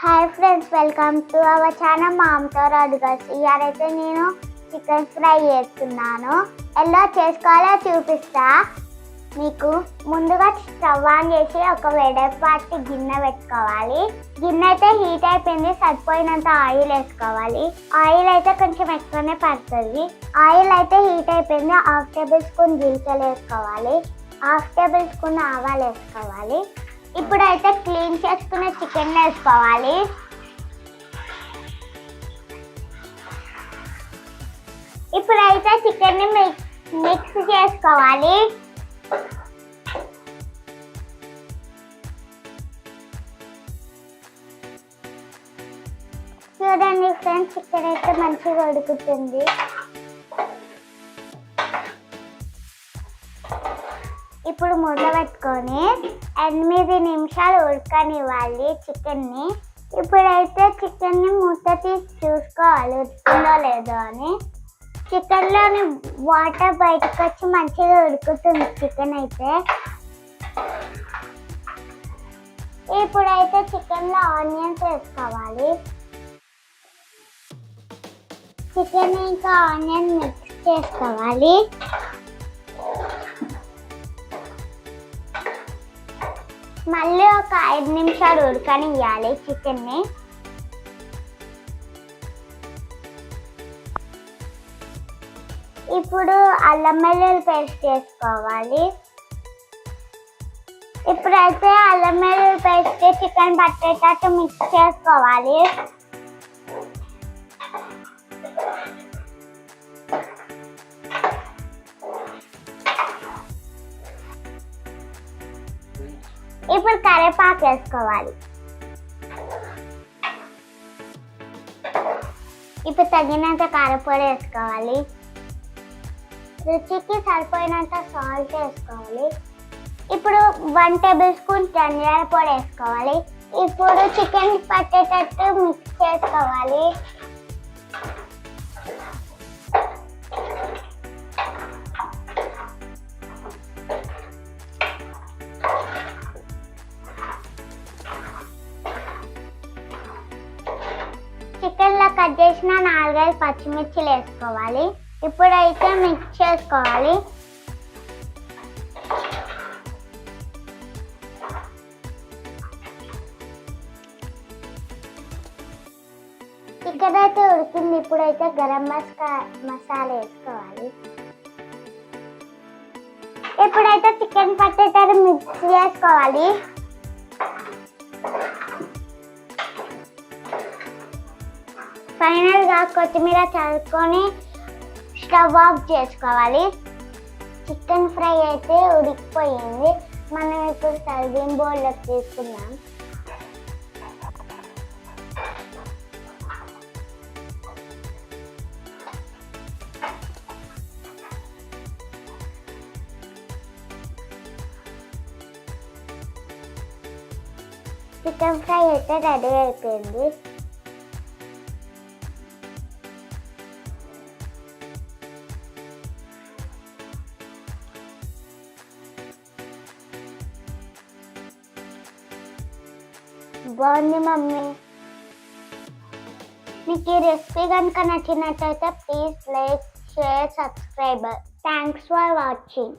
Hi friends, welcome to our channel మామ్తో రాడుగస్. ఇవాళైతే నేను చికెన్ ఫ్రై చేస్తున్నాను. ఎలా చేసుకోవాలో చూపిస్తా మీకు. ముందుగా స్టవ్ ఆన్ చేసి ఒక వెడల్పాటి గిన్నె పెట్టుకోవాలి. గిన్నె అయితే హీట్ అయిపోయింది, సరిపోయినంత ఆయిల్ వేసుకోవాలి. ఆయిల్ అయితే కొంచెం ఎక్కువనే పడుతుంది. ఆయిల్ అయితే హీట్ అయిపోయింది. 1/2 టేబుల్ స్పూన్ జీలకర్ర వేసుకోవాలి, 1/2 టేబుల్ స్పూన్ ఆవాలు వేసుకోవాలి. ఇప్పుడైతే క్లీన్ చేసుకున్న చికెన్ వేసుకోవాలి. ఇప్పుడైతే చికెన్ ని మిక్స్ చేసుకోవాలి. చూడండి ఫ్రెండ్స్, చికెన్ అయితే మంచిగా ఉడుకుతుంది. ఇప్పుడు మూత పెట్టుకొని 8 నిమిషాలు ఉడకనివ్వాలి చికెన్ని. ఇప్పుడైతే చికెన్ని మూత తీసి చూసుకోవాలి ఉడుకుందో లేదో అని. చికెన్లోని వాటర్ బయటకు వచ్చి మంచిగా ఉడుకుతుంది చికెన్ అయితే. ఇప్పుడైతే చికెన్లో ఆనియన్స్ వేసుకోవాలి. చికెన్ ఇంకా ఆనియన్ మిక్స్ చేసుకోవాలి. మళ్ళీ ఒక 5 నిమిషాలు ఉడకనివ్వాలి చికెన్ని. ఇప్పుడు అల్లం వెల్లుల్లి పేస్ట్ చేసుకోవాలి. ఇప్పుడైతే అల్లం వెల్లుల్లి పేస్ట్ చికెన్ పట్టేటట్టు మిక్స్ చేసుకోవాలి. ఇప్పుడు కరివేపాకు వేసుకోవాలి. ఇప్పుడు తగినంత కారపొడి వేసుకోవాలి. రుచికి సరిపోయినంత సాల్ట్ వేసుకోవాలి. ఇప్పుడు 1 టేబుల్ స్పూన్ ధనియాల పొడి వేసుకోవాలి. ఇప్పుడు చికెన్ పట్టేటట్టు మిక్స్ చేసుకోవాలి. చికెన్లో కట్ చేసిన 4-5 పచ్చిమిర్చిలు వేసుకోవాలి. ఇప్పుడైతే మిక్స్ చేసుకోవాలి. చికెన్ అయితే ఉడికింది. ఇప్పుడైతే గరం మసాలా వేసుకోవాలి. ఇప్పుడైతే చికెన్ పట్టేటట్టు మిక్స్ చేసుకోవాలి. ఫైనల్గా కొత్తిమీర చల్లుకొని స్టవ్ ఆఫ్ చేసుకోవాలి. చికెన్ ఫ్రై అయితే ఉడికిపోయింది. మనం ఇప్పుడు సర్వింగ్ బౌల్లోకి తీసుకుందాం. చికెన్ ఫ్రై అయితే రెడీ అయిపోయింది. బాగుంది మమ్మీ. మీకు ఈ రెసిపీ కనుక నచ్చినట్టయితే please like, share, subscribe. Thanks for watching.